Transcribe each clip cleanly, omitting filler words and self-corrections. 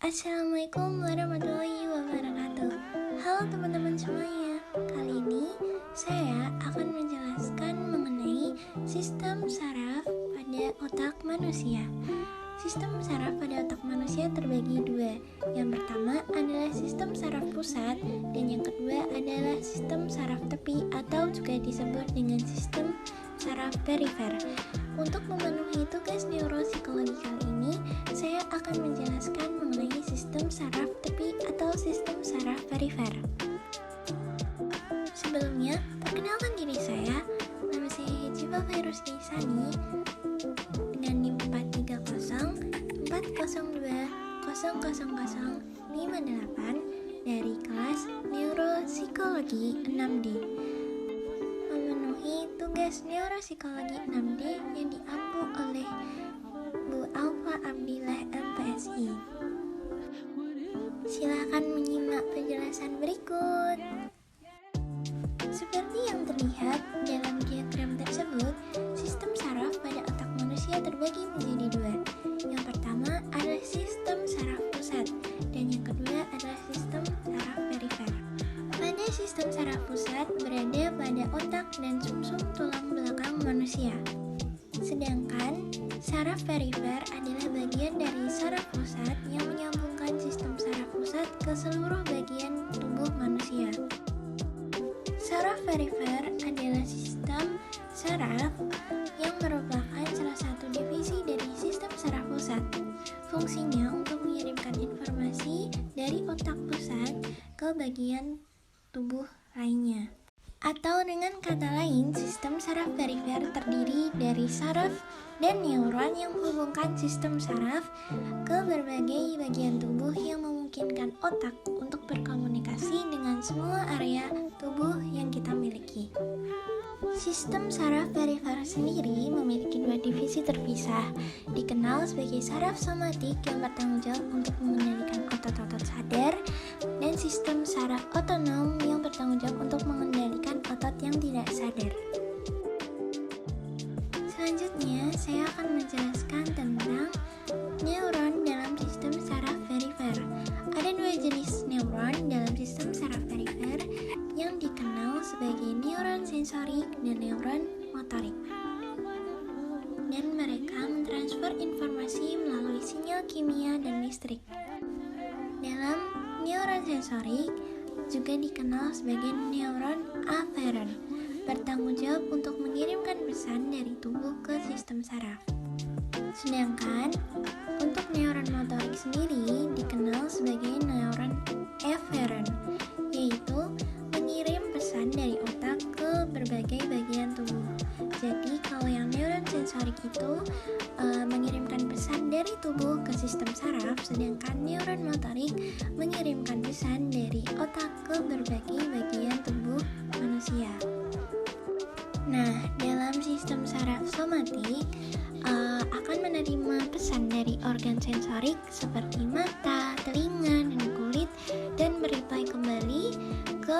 Assalamualaikum warahmatullahi wabarakatuh. Halo teman-teman semuanya. Kali ini saya akan menjelaskan mengenai sistem saraf pada otak manusia. Sistem saraf pada otak manusia terbagi dua. Yang pertama adalah sistem saraf pusat dan yang kedua adalah sistem saraf tepi atau juga disebut dengan sistem saraf perifer. Untuk memenuhi tugas neuropsikologi kali ini, saya akan menjelaskan mengenai sistem saraf tepi atau sistem saraf perifer. Sebelumnya, perkenalkan diri saya. Nama saya Hejifa Fairuski Isani dengan NIM 43020020058 dari kelas Neuropsikologi 6D. Memenuhi tugas neuropsikologi 6D yang diampu oleh Bu Alfa Abdillah LPSI. Silakan menyimak penjelasan berikut. Seperti yang terlihat dalam diagram tersebut, sistem saraf pada otak manusia terbagi menjadi dua. Yang pertama adalah sistem saraf pusat dan yang kedua adalah sistem saraf perifer. Pada sistem saraf pusat berada pada otak dan sumsum tulang belakang manusia. Sedangkan saraf perifer adalah bagian dari saraf pusat yang menyambungkan sistem saraf pusat ke seluruh bagian tubuh manusia. Saraf perifer adalah sistem saraf yang merupakan salah satu divisi dari sistem saraf pusat. Fungsinya untuk mengirimkan informasi dari otak pusat ke bagian tubuh lainnya. Atau dengan kata lain, sistem saraf perifer terdiri dari saraf dan neuron yang menghubungkan sistem saraf ke berbagai bagian tubuh yang memungkinkan otak untuk berkomunikasi dengan semua area tubuh yang kita miliki. Sistem saraf perifer sendiri memiliki dua divisi terpisah, dikenal sebagai saraf somatik yang bertanggung jawab untuk mengendalikan otot-otot sadar, dan sistem saraf otonom yang bertanggung jawab untuk mengendalikan otot yang tidak sadar. Selanjutnya, saya akan menjelaskan tentang neuron dalam sistem saraf perifer. Ada dua jenis neuron dalam sistem saraf perifer yang dikenal sebagai neuron sensorik dan neuron motorik. Dan mereka mentransfer informasi melalui sinyal kimia dan listrik. Dalam neuron sensorik juga dikenal sebagai neuron aferen, bertanggung jawab untuk mengirimkan pesan dari tubuh ke sistem saraf. Sedangkan untuk neuron motorik sendiri dikenal sebagai neuron eferen, yaitu mengirim pesan dari otak ke berbagai bagian tubuh. Jadi kalau yang neuron sensorik itu mengirimkan pesan dari tubuh ke sistem saraf, sedangkan neuron motorik mengirimkan pesan dari otak ke berbagai bagian tubuh manusia. Nah, dalam sistem saraf somatik akan menerima pesan dari organ sensorik seperti mata, telinga, dan kulit dan bereply kembali ke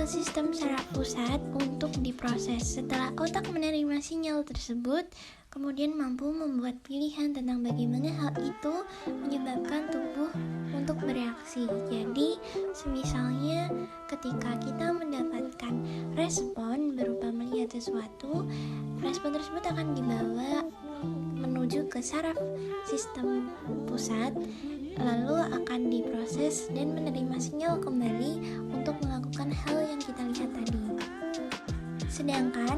sistem saraf pusat untuk diproses. Setelah otak menerima sinyal tersebut, kemudian mampu membuat pilihan tentang bagaimana hal itu menyebabkan tubuh untuk bereaksi. Jadi, semisalnya ketika kita mendapatkan respon berupa melihat sesuatu, respon tersebut akan dibawa menuju ke saraf sistem pusat, lalu akan diproses dan menerima sinyal kembali untuk melakukan hal yang kita lihat tadi. Sedangkan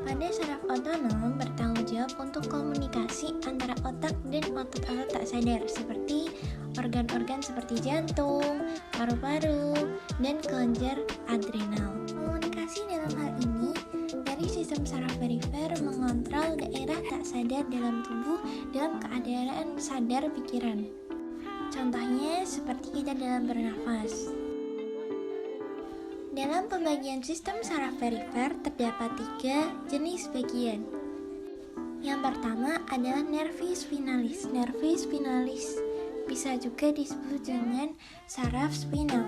pada saraf otonom bertanggung jawab untuk komunikasi antara otak dan otot-otot tak sadar seperti organ-organ seperti jantung, paru-paru, dan kelenjar adrenal. Komunikasi dalam hal ini dari sistem saraf perifer mengontrol daerah tak sadar dalam tubuh dalam keadaan sadar pikiran. Contohnya seperti kita dalam bernafas. Dalam pembagian sistem saraf perifer terdapat 3 jenis bagian. Yang pertama adalah nervis spinalis. Nervis spinalis bisa juga disebut dengan saraf spinal.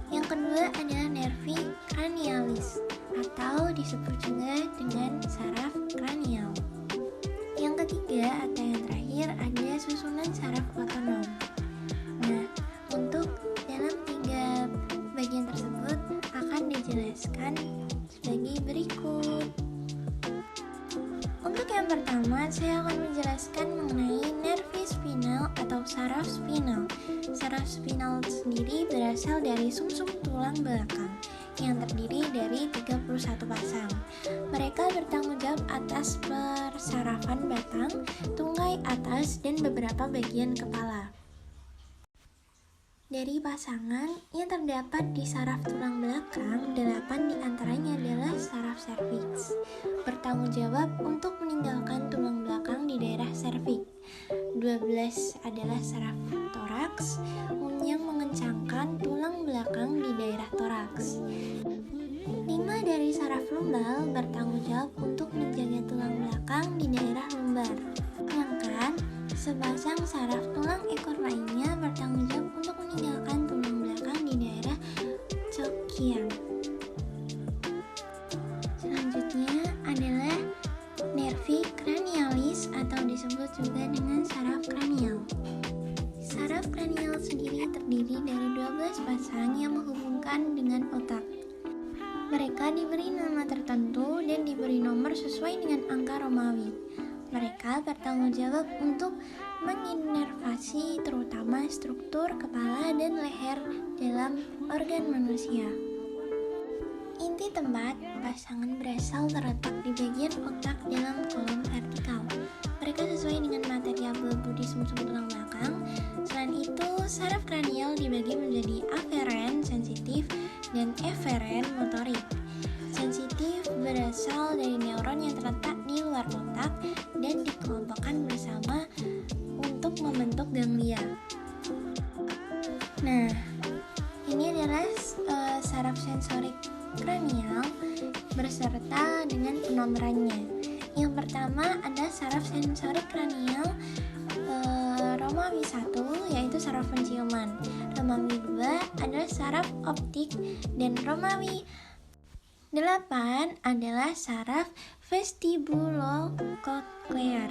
Yang kedua adalah nervi cranialis atau disebut juga dengan saraf kranial. Yang ketiga atau yang terakhir ada susunan saraf otonom. saya akan menjelaskan mengenai nervi spinal atau saraf spinal. Saraf spinal sendiri berasal dari sumsum tulang belakang yang terdiri dari 31 pasang. Mereka bertanggung jawab atas persarafan batang, tungkai atas, dan beberapa bagian kepala. Dari pasangan yang terdapat di saraf tulang belakang, 8 diantaranya adalah saraf serviks, bertanggung jawab untuk meninggalkan tulang belakang di daerah serviks. 12 adalah saraf toraks yang mengencangkan tulang belakang di daerah toraks. 5 dari saraf lumbal bertanggung jawab untuk menjaga tulang belakang di daerah lumbar. Sedangkan sepasang saraf tulang ekor lainnya bertanggung jawab untuk meninggalkan tulang belakang di daerah cokian. Selanjutnya adalah nervi cranialis atau disebut juga dengan saraf kranial. Saraf kranial sendiri terdiri dari 12 pasang yang menghubungkan dengan otak. Mereka diberi nama tertentu dan diberi nomor sesuai dengan angka Romawi. Mereka bertanggung jawab untuk menginervasi terutama struktur kepala dan leher dalam organ manusia. Inti tempat pasangan berasal terletak di bagian otak dalam kolom vertikal. Mereka sesuai dengan materi abu-abu di sumsum tulang belakang. Selain itu, saraf kranial dibagi menjadi aferen sensitif dan eferen motorik. Sensitif berasal dari neuron yang terletak di luar otak dan dikelompokkan bersama untuk membentuk ganglia. Nah, ini adalah saraf sensorik kranial beserta dengan penomorannya. Yang pertama ada saraf sensorik kranial Romawi 1, yaitu saraf penciuman. Romawi 2 adalah saraf optik, dan Romawi 8 adalah saraf vestibulococlear.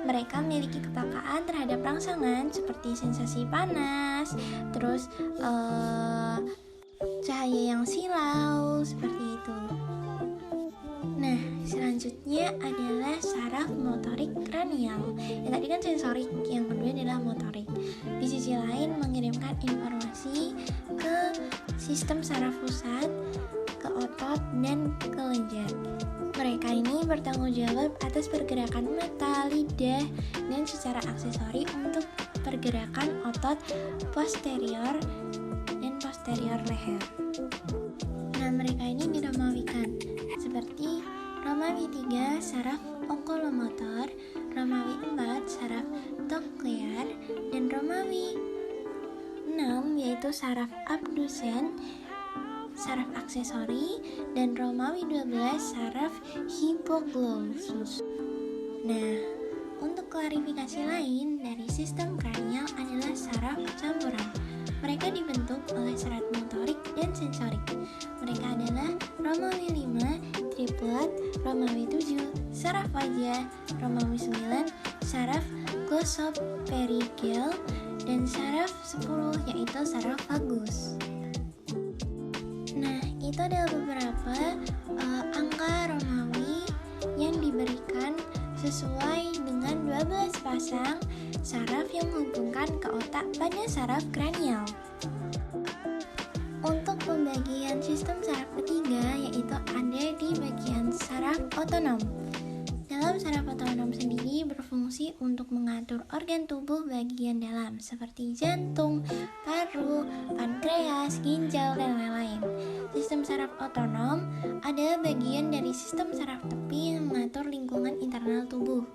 Mereka memiliki kepekaan terhadap rangsangan seperti sensasi panas, terus cahaya yang silau, seperti itu. Nah, selanjutnya adalah saraf motorik kranial. Yang tadi kan sensorik, yang kedua adalah motorik. Di sisi lain mengirimkan informasi ke sistem saraf pusat, ke otot, dan ke lenjar. Mereka ini bertanggung jawab atas pergerakan mata, lidah, dan secara aksesori untuk pergerakan otot posterior dan posterior leher. Nah, mereka ini diromawikan seperti Romawi 3 saraf oculomotor, Romawi 4 saraf cochlear, dan Romawi 6 yaitu saraf abdusen, saraf aksesori, dan Romawi 12 saraf hipoglossus. Nah, untuk klarifikasi lain dari sistem kranial adalah saraf campuran. Mereka dibentuk oleh saraf motorik dan sensorik. Mereka adalah Romawi 5 triplet, Romawi 7 saraf wajah, Romawi 9 saraf glossoperigel, dan saraf 10 yaitu saraf vagus. Nah, itu adalah beberapa angka Romawi yang diberikan sesuai dengan 12 pasang saraf yang menghubungkan ke otak pada saraf kranial. Untuk pembagian sistem saraf ketiga yaitu ada di bagian saraf otonom. Dalam saraf otonom sendiri berfungsi untuk mengatur organ tubuh bagian dalam seperti jantung, paru, pankreas, ginjal, dan lain-lain. Sistem saraf otonom adalah bagian dari sistem saraf tepi yang mengatur lingkungan internal tubuh.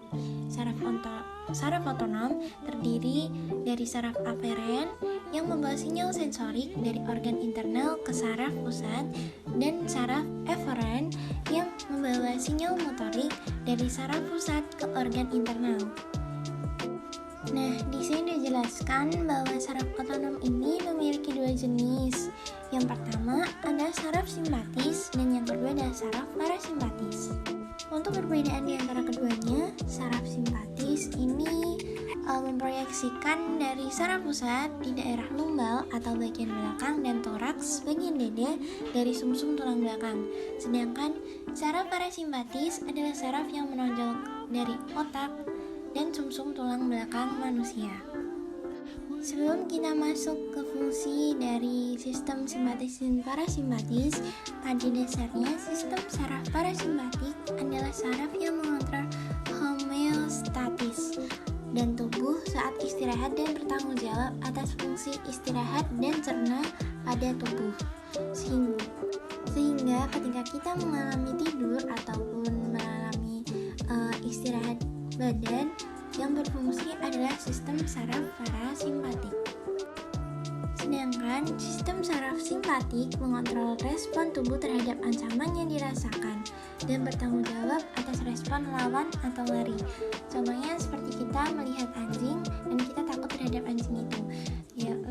Saraf otonom terdiri dari saraf aferen yang membawa sinyal sensorik dari organ internal ke saraf pusat, dan saraf eferen yang membawa sinyal motorik dari saraf pusat ke organ internal. Nah, di sini dijelaskan bahwa saraf otonom ini memiliki dua jenis. Yang pertama ada saraf simpatis, dan yang kedua adalah saraf parasimpatis. Untuk perbedaan di antara keduanya, saraf simpatis ini memproyeksikan dari saraf pusat di daerah lumbal atau bagian belakang dan toraks bagian dada dari sumsum tulang belakang. Sedangkan saraf parasimpatis adalah saraf yang menonjol dari otak dan sumsum tulang belakang manusia. Sebelum kita masuk ke fungsi dari sistem simpatis dan parasimpatis, pada dasarnya sistem saraf parasimpatik adalah saraf yang mengontrol homeostatis dan tubuh saat istirahat dan bertanggung jawab atas fungsi istirahat dan cerna pada tubuh. Sehingga ketika kita mengalami tidur ataupun mengalami istirahat badan, yang berfungsi adalah sistem saraf parasimpatik. Sedangkan sistem saraf simpatik mengontrol respon tubuh terhadap ancaman yang dirasakan dan bertanggung jawab atas respon lawan atau lari. Contohnya seperti kita melihat anjing dan kita takut terhadap anjing itu.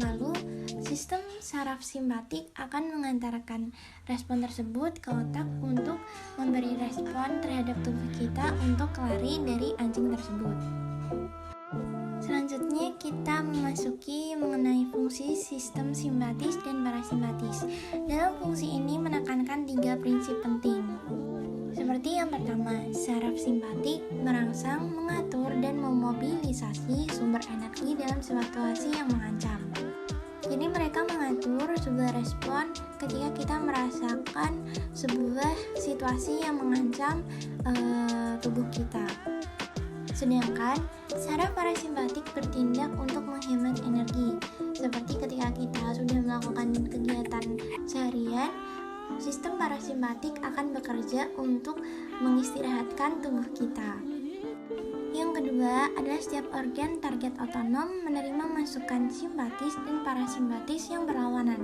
Lalu sistem saraf simpatik akan mengantarkan respon tersebut ke otak untuk memberi respon terhadap tubuh kita untuk lari dari anjing tersebut. Selanjutnya kita memasuki mengenai fungsi sistem simpatis dan parasimpatis. Dalam fungsi ini menekankan 3 prinsip penting. Seperti yang pertama, saraf simpatik merangsang, mengatur, dan memobilisasi sumber energi dalam situasi yang mengancam. Jadi mereka mengatur sebuah respon ketika kita merasakan sebuah situasi yang mengancam tubuh kita. Sedangkan saraf parasimpatik bertindak untuk menghemat energi. Seperti ketika kita sudah melakukan kegiatan seharian, sistem parasimpatik akan bekerja untuk mengistirahatkan tubuh kita. Yang kedua adalah setiap organ target otonom menerima masukan simpatis dan parasimpatis yang berlawanan,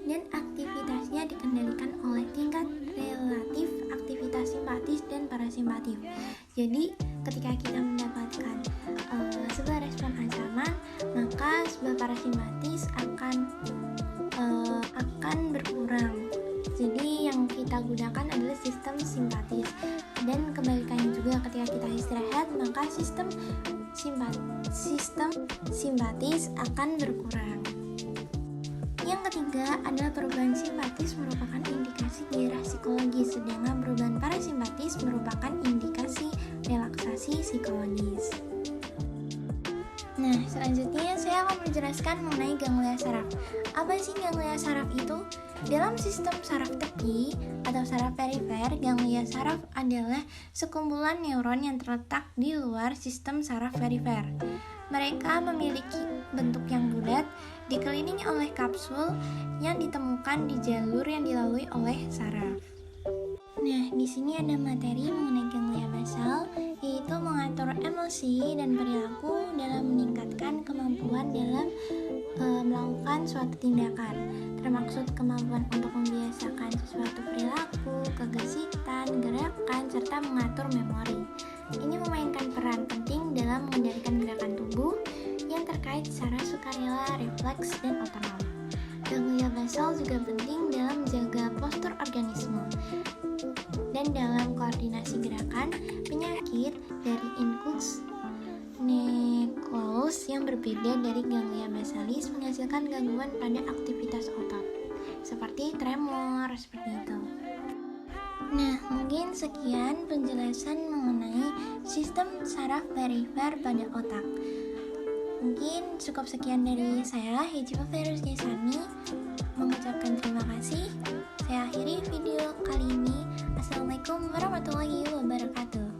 dan aktivitasnya dikendalikan oleh tingkat relatif aktivitas simpatis dan parasimpatif. Jadi ketika kita mendapatkan sebuah respon ancaman, maka sebuah parasimpatis akan berkurang. Jadi yang kita gunakan adalah sistem simpatis, dan kebalikannya juga ketika kita istirahat, maka sistem simpatis akan berkurang. Yang ketiga adalah perubahan simpatis merupakan indikasi gairah psikologis, sedangkan perubahan parasimpatis merupakan indikasi relaksasi psikologis. Nah, selanjutnya saya akan menjelaskan mengenai ganglia saraf. Apa sih ganglia saraf itu? Dalam sistem saraf tepi atau saraf perifer, ganglia saraf adalah sekumpulan neuron yang terletak di luar sistem saraf perifer. Mereka memiliki bentuk yang bulat, dikelilingi oleh kapsul yang ditemukan di jalur yang dilalui oleh saraf. Nah, di sini ada materi mengenai ganglia basal, yaitu mengatur emosi dan perilaku dalam meningkatkan kemampuan dalam melakukan suatu tindakan, termaksud kemampuan untuk membiasakan sesuatu perilaku, kegesitan, gerakan, serta mengatur memori. Ini memainkan peran penting dalam mengendalikan gerakan tubuh yang terkait secara sukarela, refleks, dan otonom. Ganglia basal juga penting dalam menjaga postur organisme dan dalam koordinasi gerakan. Penyakit dari incus necrosis yang berbeda dari ganglia basalis menghasilkan gangguan pada aktivitas otot seperti tremor, seperti itu. Nah, mungkin sekian penjelasan mengenai sistem saraf perifer pada otak. Mungkin cukup sekian dari saya, Hijipa Ferus Gesani, mengucapkan terima kasih. Saya akhiri video kali ini. Assalamualaikum warahmatullahi wabarakatuh.